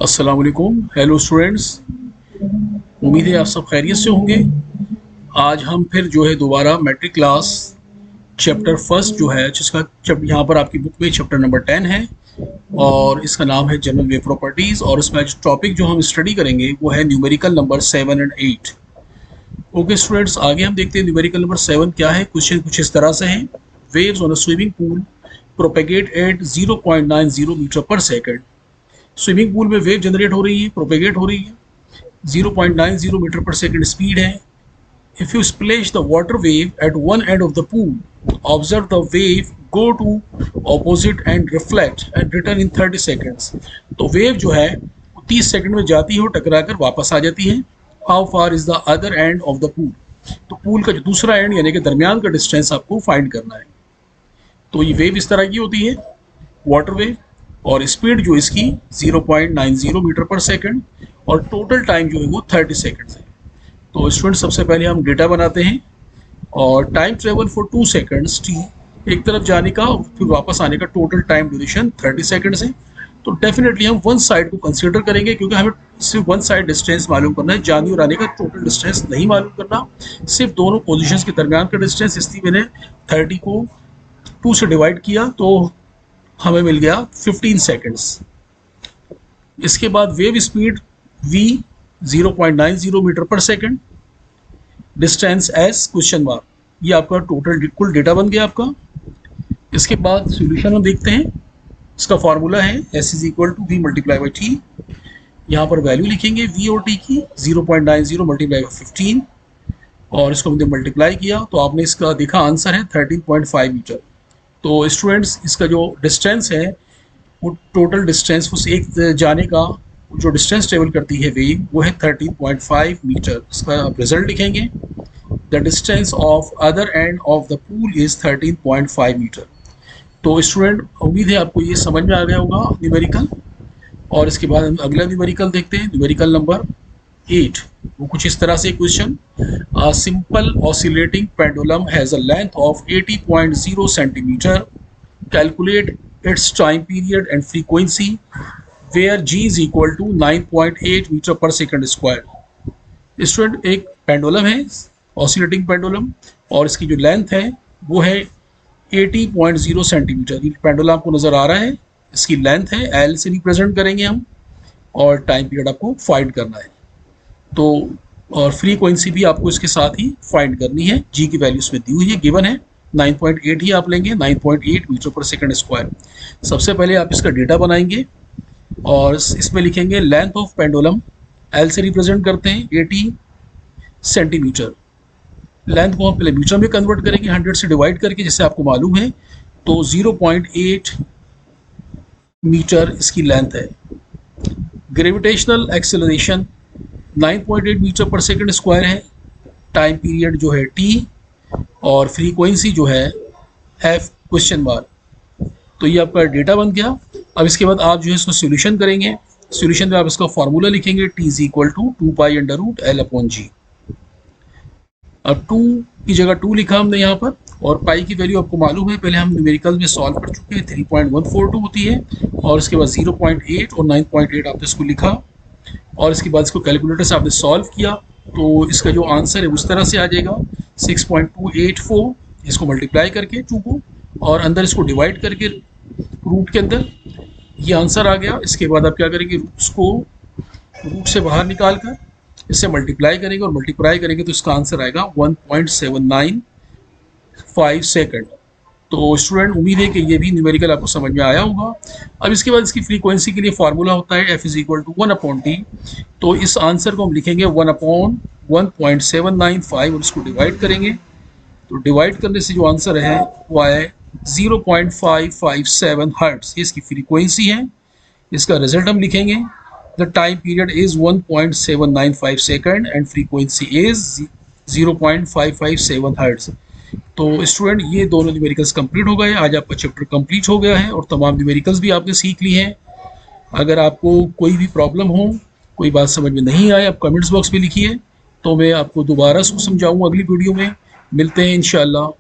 अस्सलाम वालेकुम। Hello students, उम्मीद है आप सब खैरियत से होंगे। आज हम फिर जो है दोबारा मैट्रिक क्लास चैप्टर फर्स्ट जो है, जिसका जब यहाँ पर आपकी बुक में चैप्टर नंबर 10 है और इसका नाम है जनरल वेव प्रॉपर्टीज़। और इसमें जो टॉपिक जो हम स्टडी करेंगे वो है numerical number 7 and 8। Okay students, आगे हम देखते हैं न्यूमेरिकल नंबर 7 क्या है। क्वेश्चन कुछ इस तरह से है। Waves on a swimming pool propagate at 0.90 metre per second. Swimming pool में वेव जनरेट हो रही है, प्रोपेगेट हो रही है, 0.90 मीटर पर सेकेंड स्पीड है। If you splash the water wave at one end of the pool, observe the wave go to opposite and reflect and return in 30 seconds. तो wave जो है 30 सेकंड में जाती है और टकरा कर वापस आ जाती है। How far is the other end of the pool? तो पूल का जो दूसरा एंड यानी कि दरमियान का डिस्टेंस आपको फाइंड करना है। तो ये वेव इस तरह की होती है, वाटर वेव, और स्पीड जो इसकी 0.90 मीटर पर सेकंड और टोटल टाइम जो है वो 30 सेकंड्स है। तो स्टूडेंट सबसे पहले हम डेटा बनाते हैं और time travel for 2 seconds T, एक तरफ जाने का और फिर वापस आने का टोटल टाइम ड्यूरेशन 30 सेकंड्स है। तो डेफिनेटली हम वन साइड को कंसीडर करेंगे क्योंकि हमें सिर्फ वन साइड डिस्टेंस मालूम करना है, जाने और आने का टोटल डिस्टेंस नहीं मालूम करना, सिर्फ दोनों पोजिशन के दरमियान का डिस्टेंस। इसलिए मैंने 30 को 2 से डिवाइड किया तो हमें मिल गया 15 सेकंड्स। इसके बाद वेव स्पीड v 0.90 मीटर पर second, distance s question mark, ये आपका टोटल कुल डेटा बन गया आपका। इसके बाद सॉल्यूशन हम देखते हैं। इसका फार्मूला है s is equal to v multiply by T. यहाँ पर वैल्यू लिखेंगे v और t की, 0.90 मल्टीप्लाई बाई 15 और इसको हमने मल्टीप्लाई किया तो आपने इसका देखा आंसर है 13.5 मीटर। तो स्टूडेंट्स इसका जो डिस्टेंस है वो टोटल डिस्टेंस उस एक जाने का जो डिस्टेंस ट्रेवल करती है वेव वो है 13.5 मीटर। इसका आप रिजल्ट लिखेंगे, the distance of other end of the pool is 13.5 metre. तो स्टूडेंट उम्मीद है आपको ये समझ में आ गया होगा न्यूमेरिकल। और इसके बाद हम अगला न्यूमेरिकल देखते हैं, न्यूमेरिकल नंबर 8। वो कुछ इस तरह से question, a simple oscillating pendulum has a length of 80.0 centimeter. Calculate its time period and frequency where g is equal to 9.8 metre पर सेकंड स्क्वायर। स्टूडेंट एक पेंडुलम है, ऑसिलेटिंग पेंडुलम, और इसकी जो लेंथ है वो है 80.0 सेंटीमीटर। ये पेंडुलम आपको नज़र आ रहा है, इसकी लेंथ है, एल से रिप्रेजेंट करेंगे हम, और टाइम पीरियड आपको फाइंड करना है। तो और फ्रीक्वेंसी भी आपको इसके साथ ही फाइंड करनी है। जी की वैल्यू इसमें दी हुई है, गिवन है 9.8 ही आप लेंगे, 9.8 मीटर पर सेकंड स्क्वायर। सबसे पहले आप इसका डेटा बनाएंगे और इसमें लिखेंगे लेंथ ऑफ पेंडुलम, एल से रिप्रेजेंट करते हैं 80 सेंटीमीटर। लेंथ को हम पहले मीटर में कन्वर्ट करेंगे 100 से डिवाइड करके, जैसे आपको मालूम है। तो 0.8 मीटर इसकी लेंथ है। ग्रेविटेशनल एक्सेलरेशन 9.8 मीटर पर सेकंड स्क्वायर है। टाइम पीरियड जो है t और फ्रीक्वेंसी जो है f क्वेश्चन मार्क। तो ये आपका डेटा बन गया। अब इसके बाद आप जो है इसको सॉल्यूशन करेंगे। सॉल्यूशन में आप इसका फार्मूला लिखेंगे, t is equal to 2 pi under root L upon G. अब 2 की जगह 2 लिखा हमने यहाँ पर, और पाई की वैल्यू आपको मालूम है, पहले हम न्यूमेरिकल में सॉल्व कर चुके हैं, 3.142 होती है। और इसके बाद 0.8 और 9.8 आपने इसको लिखा, और इसके बाद इसको कैलकुलेटर से आपने सॉल्व किया तो इसका जो आंसर है उस तरह से आ जाएगा 6.284। इसको मल्टीप्लाई करके 2 को और अंदर इसको डिवाइड करके रूट के अंदर ये आंसर आ गया। इसके बाद आप क्या करेंगे, रूट्स को रूट से बाहर निकाल कर इससे मल्टीप्लाई करेंगे, और मल्टीप्लाई करेंगे तो इसका आंसर आएगा 1.795 सेकेंड। तो स्टूडेंट उम्मीद है कि ये भी न्यूमेरिकल आपको समझ में आया होगा। अब इसके बाद इसकी फ्रीक्वेंसी के लिए फार्मूला होता है f is equal to 1/t। तो इस आंसर को हम लिखेंगे 1/1.795 और इसको डिवाइड करेंगे। तो डिवाइड करने से जो आंसर है वो आया 0.557 हर्ट्ज। ये इसकी फ्रीक्वेंसी है। इसका रिजल्ट हम लिखेंगे, the time period is 1.795 second and frequency is 0.557 hertz. तो स्टूडेंट ये दोनों न्यूमेरिकल्स कंप्लीट हो गए। आज आपका चैप्टर कंप्लीट हो गया है और तमाम न्यूमेरिकल्स भी आपने सीख ली हैं। अगर आपको कोई भी प्रॉब्लम हो, कोई बात समझ में नहीं आए, आप कमेंट्स बॉक्स में लिखिए, तो मैं आपको दोबारा समझाऊंगा अगली वीडियो में। मिलते हैं इंशाल्लाह।